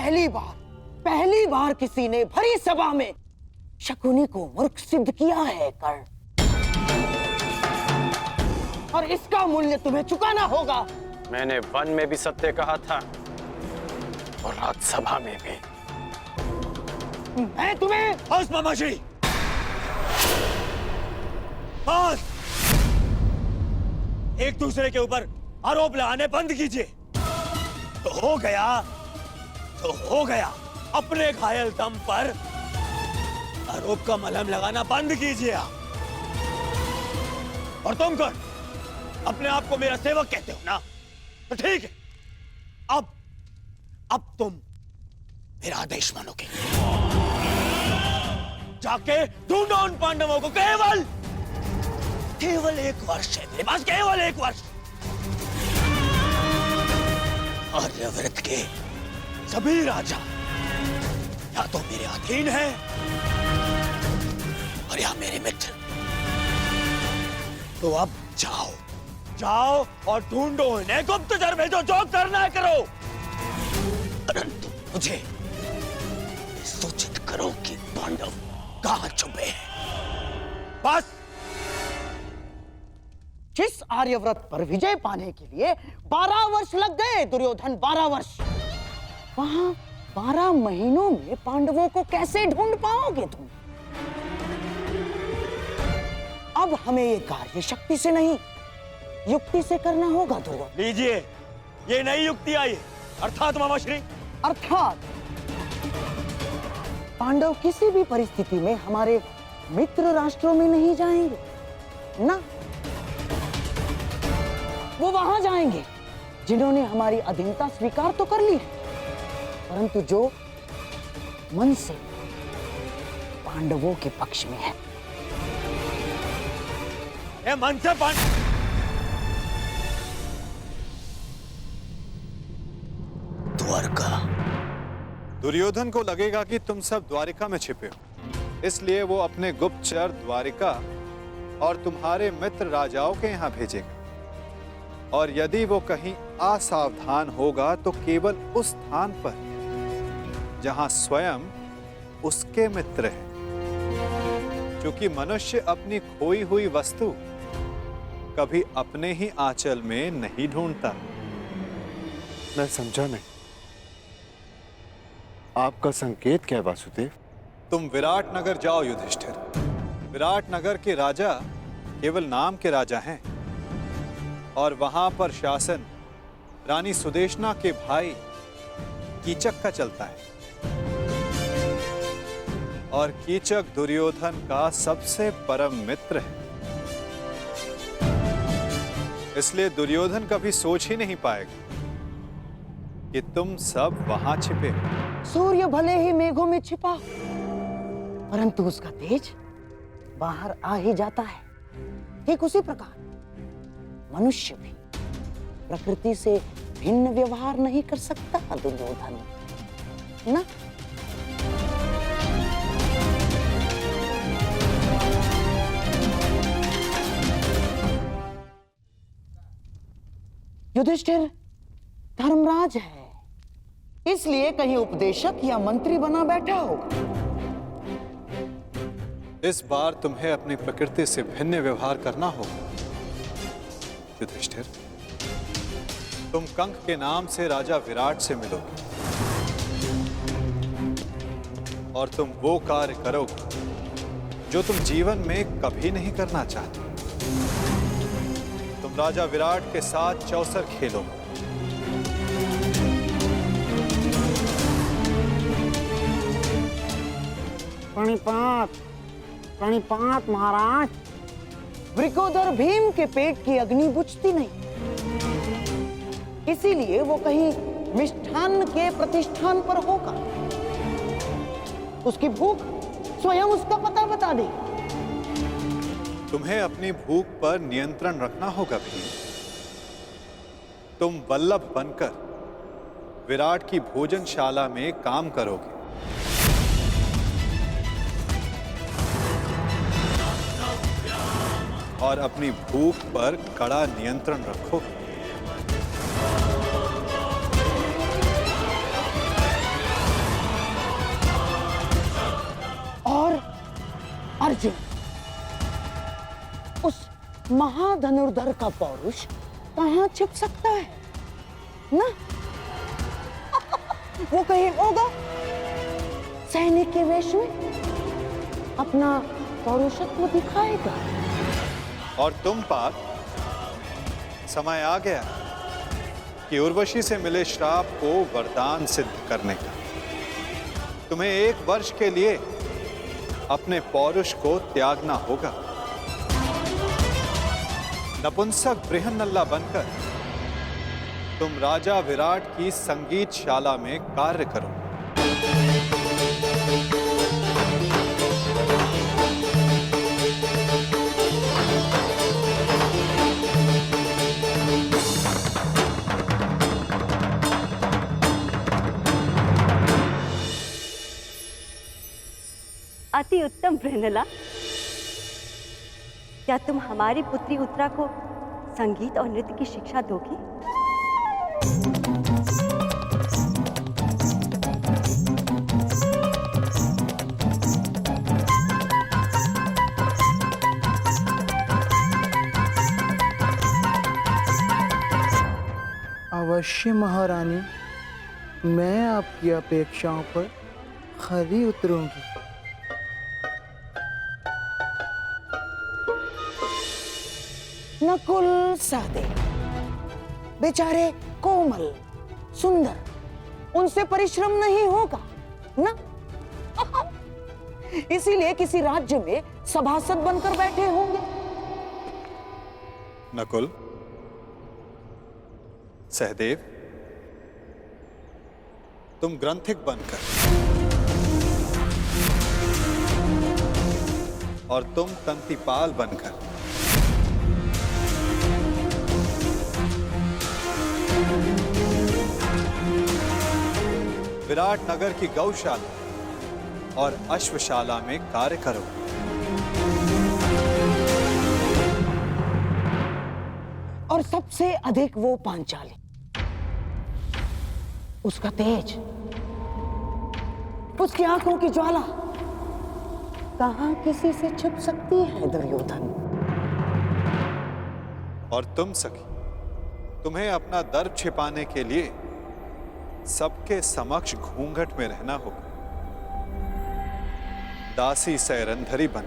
पहली बार किसी ने भरी सभा में शकुनी को मूर्ख सिद्ध किया है कर्ण, और इसका मूल्य तुम्हें चुकाना होगा। मैंने वन में भी सत्य कहा था और राज्यसभा में भी। मैं तुम्हें बस मामाजी, बस। एक दूसरे के ऊपर आरोप लगाने बंद कीजिए। तो हो गया। अपने घायल दम पर आरोप का मलहम लगाना बंद कीजिए आप। और तुम कौन? अपने आप को मेरा सेवक कहते हो ना? तो ठीक है, अब तुम मेरा आदेश मानोगे। जाके ढूंढो उन पांडवों को। केवल 1 वर्ष है मेरे पास, केवल 1 वर्ष। आर्यव्रत के सभी राजा या तो मेरे अधीन हैं और या मेरे मित्र। तो अब जाओ और ढूंढो इन्हें, गुप्तचर भेजो, जो करना है करो। परंतु मुझे सूचित करो कि पांडव कहां छुपे हैं। बस। जिस आर्यव्रत पर विजय पाने के लिए 12 वर्ष लग गए दुर्योधन, 12 वर्ष, वहां 12 महीनों में पांडवों को कैसे ढूंढ पाओगे तुम? अब हमें ये कार्य शक्ति से नहीं, युक्ति से करना होगा दुर्योधन। लीजिए, ये नई युक्ति आई है। अर्थात मामाश्री? अर्थात पांडव किसी भी परिस्थिति में हमारे मित्र राष्ट्रों में नहीं जाएंगे ना। वो वहां जाएंगे जिन्होंने हमारी अधीनता स्वीकार तो कर ली है, परंतु जो मन से पांडवों के पक्ष में है। मन से द्वारका। दुर्योधन को लगेगा कि तुम सब द्वारिका में छिपे हो, इसलिए वो अपने गुप्तचर द्वारिका और तुम्हारे मित्र राजाओं के यहाँ भेजेगा। और यदि वो कहीं असावधान होगा तो केवल उस स्थान पर जहां स्वयं उसके मित्र हैं, क्योंकि मनुष्य अपनी खोई हुई वस्तु कभी अपने ही आंचल में नहीं ढूंढता। मैं समझा नहीं, आपका संकेत क्या है वासुदेव? तुम विराट नगर जाओ युधिष्ठिर। विराट नगर के राजा केवल नाम के राजा हैं और वहां पर शासन रानी सुदेशना के भाई कीचक का चलता है। और कीचक दुर्योधन का सबसे परम मित्र है, इसलिए दुर्योधन कभी सोच ही नहीं पाएगा कि तुम सब वहां छिपे। सूर्य भले ही मेघों में छिपा, परंतु उसका तेज बाहर आ ही जाता है। ठीक उसी प्रकार मनुष्य भी प्रकृति से भिन्न व्यवहार नहीं कर सकता दुर्योधन, ना? युधिष्ठिर धर्मराज है, इसलिए कहीं उपदेशक या मंत्री बना बैठा होगा। इस बार तुम्हें अपनी प्रकृति से भिन्न व्यवहार करना होगा युधिष्ठिर। तुम कंक के नाम से राजा विराट से मिलोगे और तुम वो कार्य करोगे जो तुम जीवन में कभी नहीं करना चाहते। तुम राजा विराट के साथ चौसर खेलोगे। प्रणिपात महाराज। वृकोदर भीम के पेट की अग्नि बुझती नहीं, इसीलिए वो कहीं मिष्ठान्न के प्रतिष्ठान पर होगा। उसकी भूख स्वयं उसका पता बता दे। तुम्हें अपनी भूख पर नियंत्रण रखना होगा भीम। तुम वल्लभ बनकर विराट की भोजनशाला में काम करोगे और अपनी भूख पर कड़ा नियंत्रण रखोगे। अर्जुन, उस महाधनुर्धर का पौरुष कहाँ छिप सकता है ना? वो कहीं होगा सैनिक के वेश में अपना पौरुषत्व दिखाएगा। और तुम पार्थ, समय आ गया कि उर्वशी से मिले श्राप को वरदान सिद्ध करने का। तुम्हें 1 वर्ष के लिए अपने पौरुष को त्यागना होगा। नपुंसक बृहन्नल्ला बनकर तुम राजा विराट की संगीतशाला में कार्य करो। अति उत्तम बृहन्नला, क्या तुम हमारी पुत्री उत्तरा को संगीत और नृत्य की शिक्षा दोगी? अवश्य महारानी, मैं आपकी अपेक्षाओं पर खरी उतरूंगी। नकुल सहदेव बेचारे कोमल सुंदर, उनसे परिश्रम नहीं होगा ना? इसीलिए किसी राज्य में सभासद बनकर बैठे होंगे। नकुल, सहदेव, तुम ग्रंथिक बनकर और तुम तंतिपाल बनकर विराट नगर की गौशाला और अश्वशाला में कार्य करो। और सबसे अधिक वो पांचाली, उसका तेज, उसकी आंखों की ज्वाला कहां किसी से छिप सकती है दुर्योधन? और तुम सखी, तुम्हें अपना दर्प छिपाने के लिए सबके समक्ष घूंघट में रहना होगा। दासी सैरंधरी बन,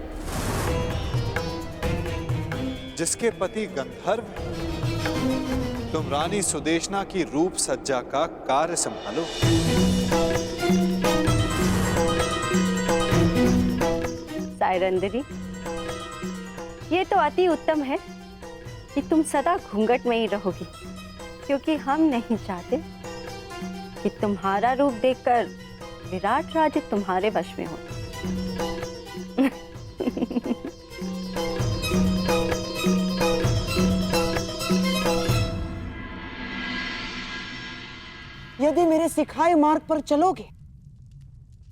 जिसके पति गंधर्व, तुम रानी सुदेशना की रूप सज्जा का कार्य संभालो। सायरंदरी, ये तो अति उत्तम है कि तुम सदा घूंघट में ही रहोगी, क्योंकि हम नहीं चाहते कि तुम्हारा रूप देखकर विराट राज्य तुम्हारे वश में हो। यदि मेरे सिखाए मार्ग पर चलोगे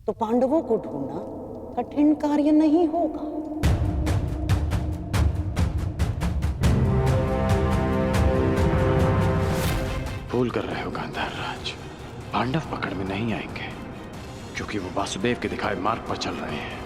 तो पांडवों को ढूंढना कठिन कार्य नहीं होगा। भूल कर रहे हो गांधार राज, पांडव पकड़ में नहीं आएंगे, क्योंकि वो वासुदेव के दिखाए मार्ग पर चल रहे हैं।